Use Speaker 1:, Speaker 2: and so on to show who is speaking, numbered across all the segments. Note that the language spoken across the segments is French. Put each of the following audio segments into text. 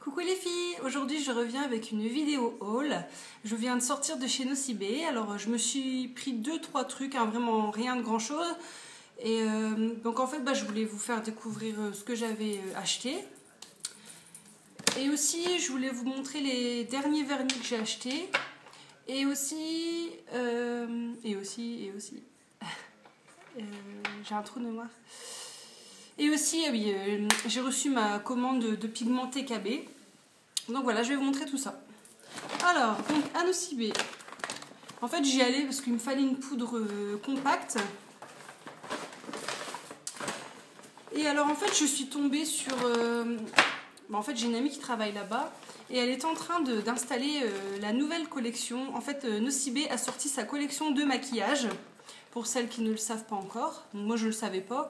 Speaker 1: Coucou les filles, aujourd'hui je reviens avec une vidéo haul. Je viens de sortir de chez Nocibé, alors je me suis pris 2-3 trucs, hein, vraiment rien de grand chose. Et donc en fait je voulais vous faire découvrir ce que j'avais acheté. Et aussi je voulais vous montrer les derniers vernis que j'ai achetés. Et aussi j'ai un trou de mémoire. Et aussi, oui, j'ai reçu ma commande de pigment TKB. Donc voilà, je vais vous montrer tout ça. Alors, donc à Nocibé, en fait j'y allais parce qu'il me fallait une poudre compacte. Et alors en fait je suis tombée sur... en fait j'ai une amie qui travaille là-bas et elle est en train d'installer la nouvelle collection. En fait Nocibé a sorti sa collection de maquillage, pour celles qui ne le savent pas encore. Donc, moi je ne le savais pas.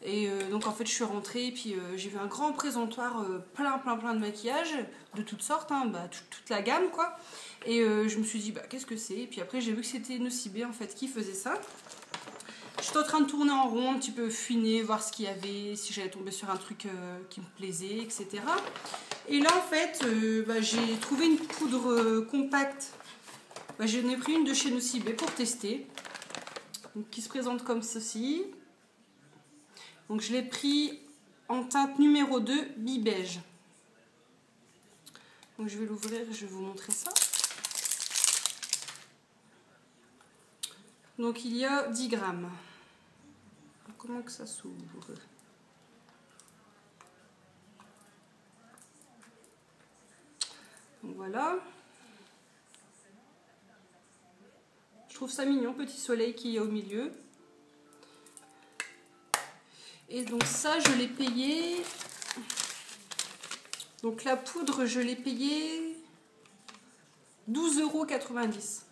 Speaker 1: Et donc en fait je suis rentrée et puis j'ai vu un grand présentoir plein de maquillage de toutes sortes, hein, toute la gamme quoi. Et je me suis dit qu'est-ce que c'est. Et puis après j'ai vu que c'était Nocibé en fait qui faisait ça. J'étais en train de tourner en rond, un petit peu fouiner, voir ce qu'il y avait, si j'allais tomber sur un truc qui me plaisait, etc. Et là en fait j'ai trouvé une poudre compacte. J'en ai pris une de chez Nocibé pour tester. Donc, qui se présente comme ceci. Donc je l'ai pris en teinte numéro 2, bi-beige. Donc je vais l'ouvrir et je vais vous montrer ça. Donc il y a 10 grammes. Comment que ça s'ouvre? Donc voilà. Je trouve ça mignon, petit soleil qui est au milieu. Et donc ça, je l'ai payé... Donc la poudre, je l'ai payé 12,90 €.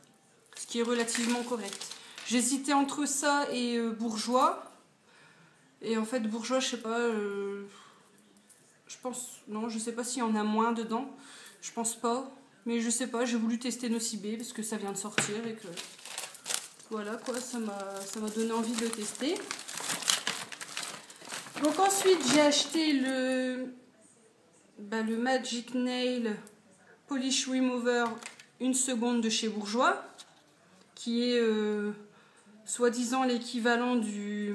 Speaker 1: Ce qui est relativement correct. J'hésitais entre ça et Bourjois. Et en fait, Bourjois, je sais pas... je pense... Non, je sais pas s'il y en a moins dedans. Je pense pas. Mais je sais pas, j'ai voulu tester Nocibé parce que ça vient de sortir et que... Voilà quoi, ça m'a donné envie de le tester. Donc ensuite j'ai acheté le Magic Nail Polish Remover 1 seconde de chez Bourjois, qui est soi-disant l'équivalent du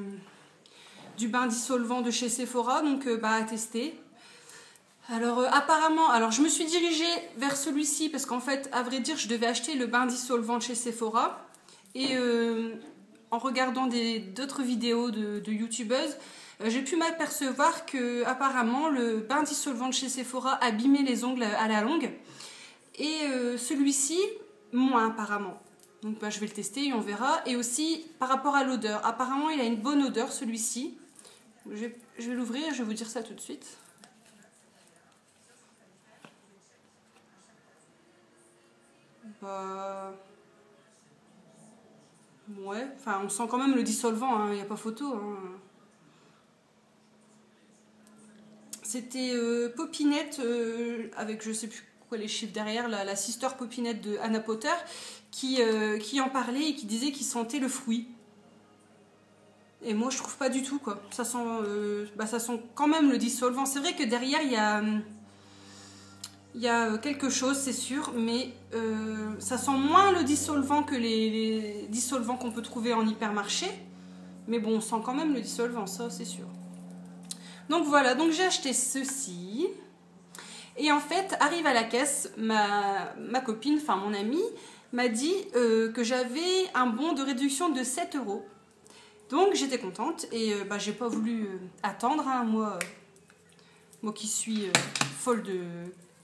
Speaker 1: bain dissolvant de chez Sephora, donc à tester. Alors apparemment, je me suis dirigée vers celui-ci parce qu'en fait, à vrai dire, je devais acheter le bain dissolvant de chez Sephora et en regardant d'autres vidéos de youtubeuses, j'ai pu m'apercevoir que apparemment le bain dissolvant de chez Sephora abîmait les ongles à la longue et celui-ci moins apparemment. Donc je vais le tester et on verra. Et aussi par rapport à l'odeur, apparemment il a une bonne odeur celui-ci. Je vais l'ouvrir, je vais vous dire ça tout de suite. Ouais, enfin on sent quand même le dissolvant, hein, il n'y a pas photo. Hein. C'était Popinette, avec je sais plus quoi les chiffres derrière, la sister Popinette de Anna Potter, qui en parlait et qui disait qu'il sentait le fruit. Et moi je trouve pas du tout quoi. Ça sent quand même le dissolvant. C'est vrai que derrière il y a quelque chose, c'est sûr, mais ça sent moins le dissolvant que les dissolvants qu'on peut trouver en hypermarché. Mais bon, on sent quand même le dissolvant, ça c'est sûr. Donc voilà, donc j'ai acheté ceci. Et en fait, arrive à la caisse, ma copine, enfin mon amie, m'a dit que j'avais un bon de réduction de 7 €. Donc j'étais contente et j'ai pas voulu attendre. Hein, moi qui suis folle de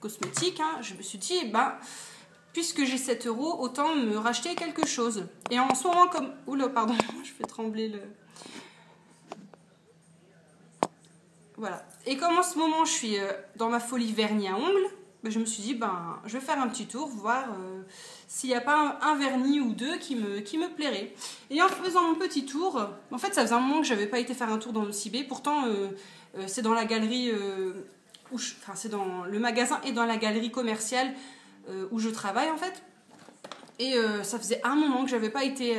Speaker 1: cosmétiques, hein, je me suis dit, puisque j'ai 7 €, autant me racheter quelque chose. Et en ce moment, comme... Oula, pardon, je fais trembler le... Voilà. Et comme en ce moment je suis dans ma folie vernis à ongles, je me suis dit je vais faire un petit tour, voir s'il n'y a pas un vernis ou deux qui me plairait. Et en faisant mon petit tour, en fait ça faisait un moment que j'avais pas été faire un tour dans Nocibé, pourtant c'est dans la galerie, c'est dans le magasin et dans la galerie commerciale où je travaille en fait. Et ça faisait un moment que j'avais pas été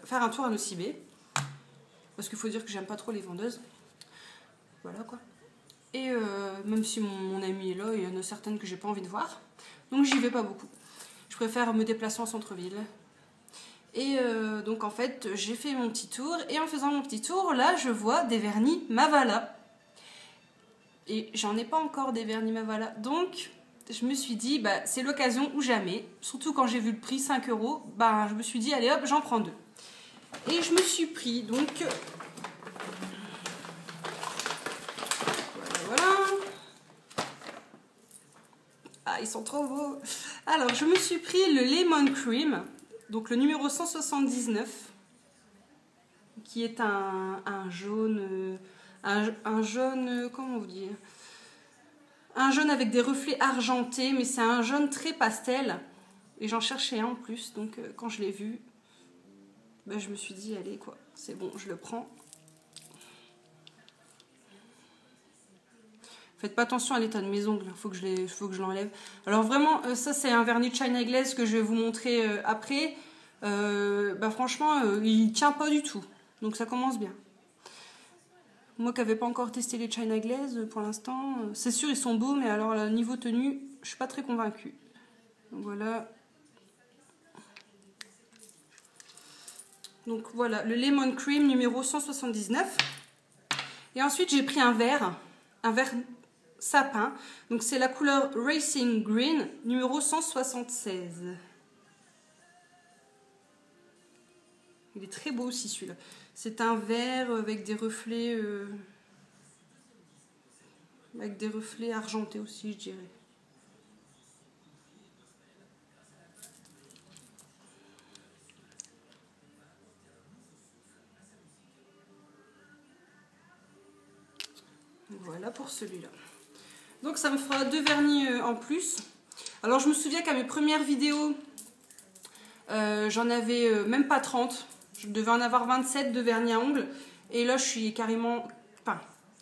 Speaker 1: faire un tour à Nocibé, parce qu'il faut dire que j'aime pas trop les vendeuses. Voilà quoi. Et même si mon ami est là, il y en a certaines que j'ai pas envie de voir. Donc j'y vais pas beaucoup. Je préfère me déplacer en centre-ville. Et donc en fait, j'ai fait mon petit tour. Et en faisant mon petit tour, là, je vois des vernis Mavala. Et j'en ai pas encore des vernis Mavala. Donc, je me suis dit, bah, c'est l'occasion ou jamais. Surtout quand j'ai vu le prix, 5 €. Bah, je me suis dit, allez hop, j'en prends 2. Et je me suis pris, donc... Voilà. Ah, ils sont trop beaux. Alors, je me suis pris le Lemon Cream. Donc, le numéro 179. Qui est un jaune... un jaune... comment vous dire? Un jaune avec des reflets argentés, mais c'est un jaune très pastel. Et j'en cherchais un en plus, donc quand je l'ai vu, ben, je me suis dit, allez quoi, c'est bon, je le prends. Faites pas attention à l'état de mes ongles, faut que je l'enlève. Alors vraiment, ça c'est un vernis China Glaze que je vais vous montrer après. Ben, franchement, il tient pas du tout, donc ça commence bien. Moi qui n'avais pas encore testé les China Glaze pour l'instant, c'est sûr ils sont beaux, mais alors là, niveau tenue, je suis pas très convaincue. Donc voilà. Donc voilà, le Lemon Cream numéro 179. Et ensuite j'ai pris un verre sapin. Donc c'est la couleur Racing Green numéro 176. Il est très beau aussi celui-là. C'est un verre avec des reflets argentés aussi, je dirais. Voilà pour celui-là. Donc ça me fera 2 vernis en plus. Alors je me souviens qu'à mes premières vidéos, j'en avais même pas 30. Je devais en avoir 27 de vernis à ongles. Et là je suis quasiment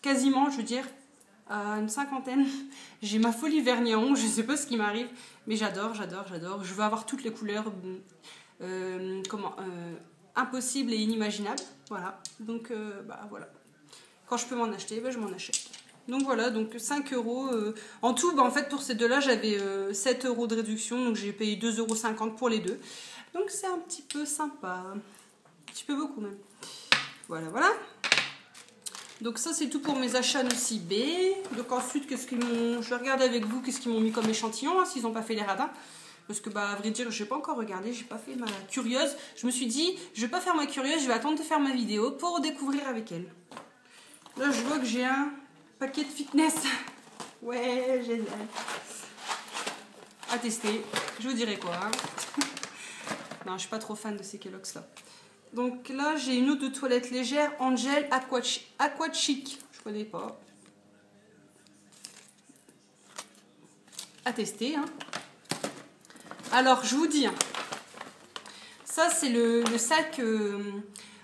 Speaker 1: je veux dire, à une cinquantaine. J'ai ma folie vernis à ongles, je sais pas ce qui m'arrive. Mais j'adore. Je veux avoir toutes les couleurs impossibles et inimaginables. Voilà. Donc bah voilà. Quand je peux m'en acheter, bah, je m'en achète. Donc voilà, donc 5 €. En tout, bah, en fait, pour ces deux-là, j'avais 7 € de réduction. Donc j'ai payé 2,50 € pour les deux. Donc c'est un petit peu sympa. Un petit peu beaucoup même. Voilà, voilà. Donc ça, c'est tout pour mes achats Nocibé. Donc ensuite, je vais regarder avec vous qu'est-ce qu'ils m'ont mis comme échantillon, hein, s'ils n'ont pas fait les radins. Parce que, bah, à vrai dire, je n'ai pas encore regardé, j'ai pas fait ma curieuse. Je me suis dit, je vais pas faire ma curieuse, je vais attendre de faire ma vidéo pour découvrir avec elle. Là, je vois que j'ai un paquet de fitness. Ouais, génial. À tester. Je vous dirai quoi. Hein. Non, je suis pas trop fan de ces Kellogg's là. Donc là, j'ai une eau de toilette légère Angel Aqua Chic. Je connais pas. À tester. Hein. Alors, je vous dis. Hein. Ça, c'est le sac...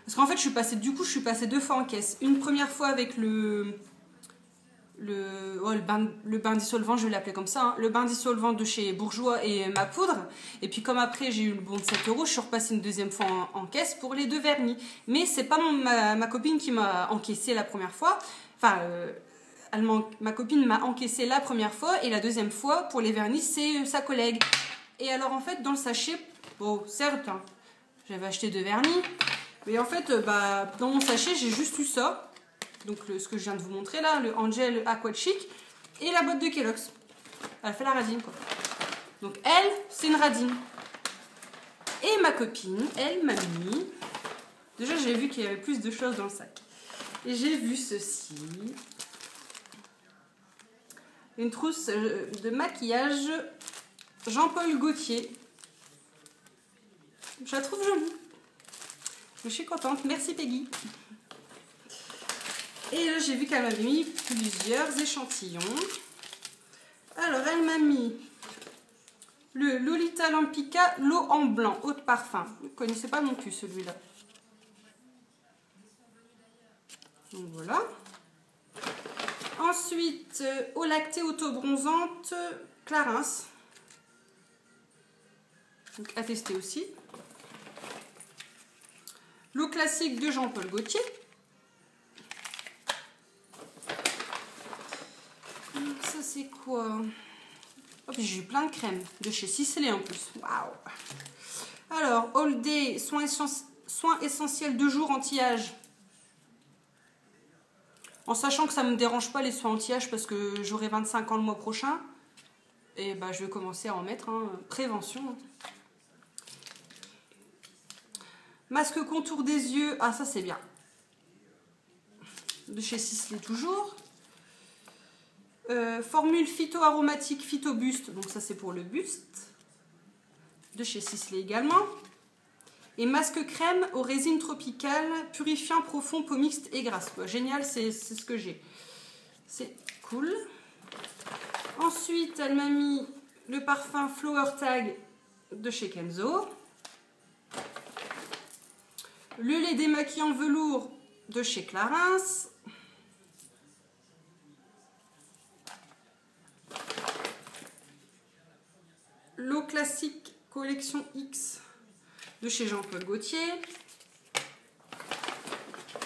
Speaker 1: parce qu'en fait, je suis passée 2 fois en caisse. Une première fois avec le bain dissolvant, je vais l'appeler comme ça, hein, le bain dissolvant de chez Bourjois et ma poudre. Et puis comme après j'ai eu le bon de 7 €, je suis repassée une deuxième fois en caisse pour les 2 vernis. Mais c'est pas ma copine qui m'a encaissé la première fois. Enfin, ma copine m'a encaissé la première fois et la deuxième fois pour les vernis, c'est sa collègue. Et alors en fait, dans le sachet, bon, certes, hein, j'avais acheté 2 vernis. Mais en fait, bah, dans mon sachet, j'ai juste eu ça. Donc ce que je viens de vous montrer là, le Angel Aqua Chic et la boîte de Kellogg's. Elle fait la radine quoi. Donc elle, c'est une radine. Et ma copine, elle m'a mis... Déjà j'ai vu qu'il y avait plus de choses dans le sac. Et j'ai vu ceci. Une trousse de maquillage Jean-Paul Gaultier. Je la trouve jolie. Je suis contente. Merci Peggy. Et là, j'ai vu qu'elle m'a mis plusieurs échantillons. Alors, elle m'a mis le Lolita Lampica, l'eau en blanc, eau de parfum. Vous ne connaissez pas non plus celui-là. Donc voilà. Ensuite, eau lactée auto-bronzante, Clarins. Donc à tester aussi. L'eau classique de Jean-Paul Gaultier. ça c'est quoi? Oh, j'ai eu plein de crèmes de chez Sisley en plus. Waouh! Alors, All Day, soins essentiels 2 jours anti-âge. En sachant que ça ne me dérange pas les soins anti-âge parce que j'aurai 25 ans le mois prochain. Et bah, je vais commencer à en mettre, hein. Prévention. Masque contour des yeux. Ah, ça c'est bien. De chez Sisley toujours. Formule phyto-aromatique Phyto-Buste. Donc ça c'est pour le buste. De chez Sisley également. Et masque crème aux résines tropicales, purifiant profond, peau mixte et grasse. Quoi. Génial, c'est ce que j'ai. C'est cool. Ensuite, elle m'a mis le parfum Flower Tag de chez Kenzo. Le lait démaquillant velours de chez Clarins. L'eau classique collection X de chez Jean-Paul Gaultier.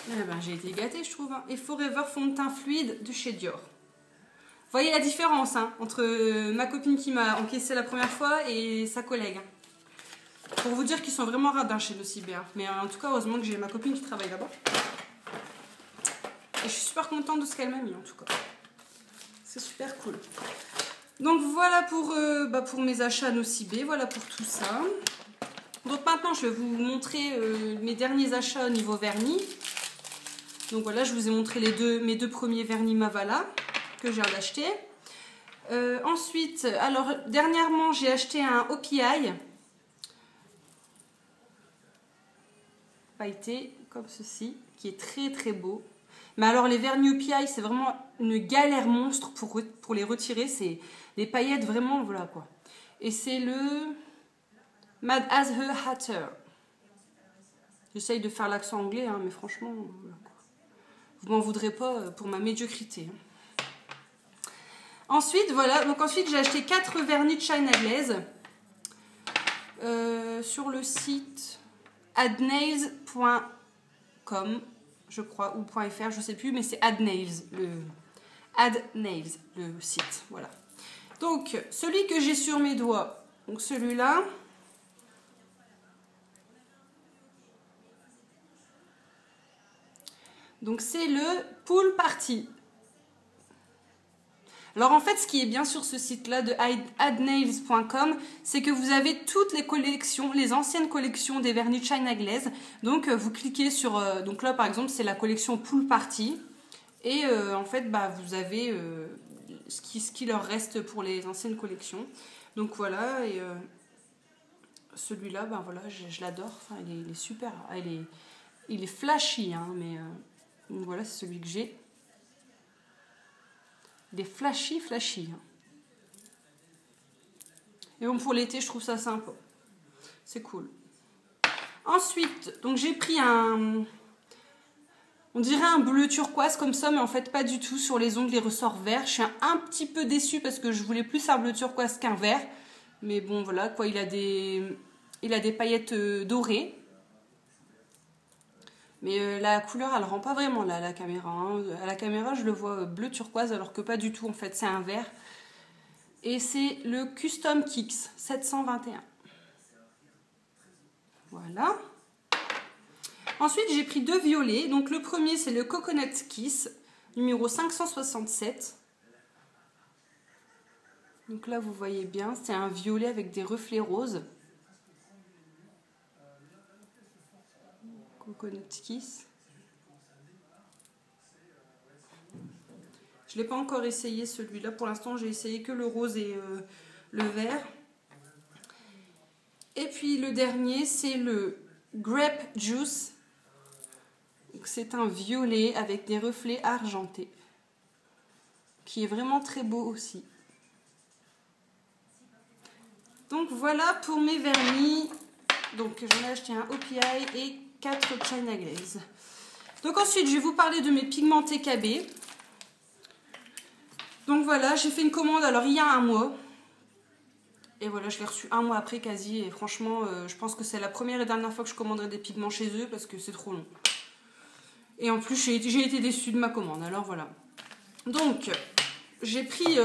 Speaker 1: Eh ben, j'ai été gâtée, je trouve. Hein. Et Forever fond de teint fluide de chez Dior. Vous voyez la différence hein, entre ma copine qui m'a encaissé la première fois et sa collègue. Pour vous dire qu'ils sont vraiment radins chez Nocibé. Hein. Mais en tout cas, heureusement que j'ai ma copine qui travaille là-bas. Et je suis super contente de ce qu'elle m'a mis en tout cas. C'est super cool. Donc voilà pour mes achats Nocibé. Voilà pour tout ça. Donc maintenant, je vais vous montrer mes derniers achats au niveau vernis. Donc voilà, je vous ai montré mes deux premiers vernis Mavala que j'ai acheté. Ensuite, alors dernièrement, j'ai acheté un OPI pailleté comme ceci, qui est très très beau. Mais alors les vernis OPI, c'est vraiment une galère monstre pour les retirer. C'est des paillettes vraiment, voilà quoi. Et c'est le Mad as a Hatter. J'essaye de faire l'accent anglais, hein, mais franchement, voilà quoi. Vous m'en voudrez pas pour ma médiocrité. Ensuite, voilà, donc ensuite j'ai acheté 4 vernis de China Glaze sur le site adnails.com, je crois, ou .fr, je sais plus, mais c'est Adnails, le site, voilà. Donc, celui que j'ai sur mes doigts, donc celui-là. Donc c'est le Pool Party. Alors en fait, ce qui est bien sur ce site-là de adnails.com, c'est que vous avez toutes les collections, les anciennes collections des vernis de China Glaze. Donc vous cliquez sur, donc là par exemple c'est la collection Pool Party. Et en fait bah, vous avez ce qui leur reste pour les anciennes collections. Donc voilà, et celui-là, ben voilà, je l'adore. Enfin, il est super, il est flashy, hein, mais... Donc voilà, c'est celui que j'ai. Des flashy. Hein. Et bon, pour l'été, je trouve ça sympa. C'est cool. Ensuite, donc j'ai pris un... On dirait un bleu turquoise comme ça, mais en fait pas du tout. Sur les ongles, les ressorts verts. Je suis un petit peu déçue parce que je voulais plus un bleu turquoise qu'un vert. Mais bon, voilà, quoi, il a des paillettes dorées. Mais la couleur, elle rend pas vraiment là, la caméra. Hein. À la caméra, je le vois bleu turquoise, alors que pas du tout, en fait, c'est un vert. Et c'est le Custom Kicks 721. Voilà. Ensuite, j'ai pris 2 violets. Donc, le premier, c'est le Coconut Kiss, numéro 567. Donc là, vous voyez bien, c'est un violet avec des reflets roses. Coconut Kiss. Je ne l'ai pas encore essayé celui-là. Pour l'instant, j'ai essayé que le rose et le vert. Et puis le dernier, c'est le Grape Juice. C'est un violet avec des reflets argentés. Qui est vraiment très beau aussi. Donc voilà pour mes vernis. Donc j'en ai acheté un OPI et 4 China Glaze. Donc ensuite, je vais vous parler de mes pigments TKB. Donc voilà, j'ai fait une commande alors il y a un mois. Et voilà, je l'ai reçu un mois après quasi. Et franchement, je pense que c'est la première et dernière fois que je commanderai des pigments chez eux parce que c'est trop long. Et en plus, j'ai été déçue de ma commande. Alors voilà. Donc, j'ai pris...